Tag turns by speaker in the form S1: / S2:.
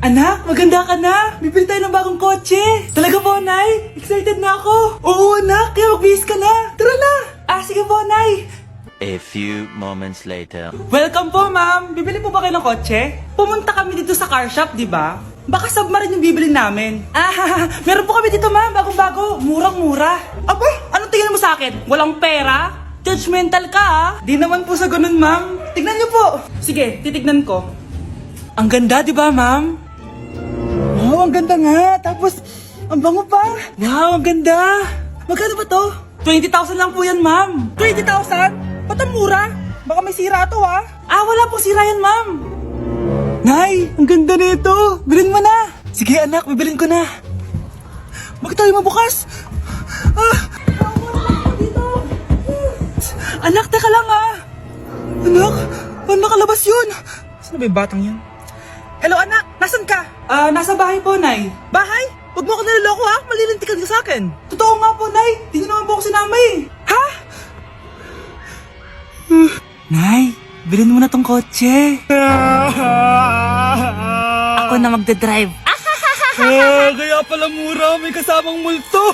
S1: Anak, maganda ka na. Bibili tayo ng bagong kotse. Talaga po, Nay? Excited na ako. Oo, anak. Kaya magbihis ka na. Tara na. Sige po, Nay.
S2: A few moments later.
S1: Welcome po, ma'am. Bibili po ba kayo ng kotse? Pumunta kami dito sa car shop, di ba? Baka submarine yung bibili namin. Meron po kami dito, ma'am. Bagong-bago. Murang-mura. Aba, anong tingin mo sa akin? Walang pera? Judgmental ka, ah. Di naman po sa ganun, ma'am. Tignan niyo po. Sige, titignan ko. Ang ganda, di ba, ma'am? Wow, ang ganda nga. Tapos, ang bango pa. Wow, ang ganda. Magkano ba to? 20,000 lang po yan, ma'am. 20,000? Ba't ang mura? Baka may sira to, ah. Wala pong sira yan, ma'am. Nay, ang ganda nito. Bilhin mo na. Sige, anak, bibilin ko na. Bakit tayo mabukas? Anak, teka lang, ah. Anak, paano nakalabas yun? Saan ba yung batang yun? Hello, anak. Nasaan ka? Nasa bahay po, Nay. Bahay? Huwag mo ako niloloko, ha? Malilintikan ka sa akin. Totoo nga po, Nay. Di niyo naman po ako sinama, eh. Ha? Nay, bilhin mo na tong kotse. Ako na magdadrive. Kaya pala mura, may kasamang multo.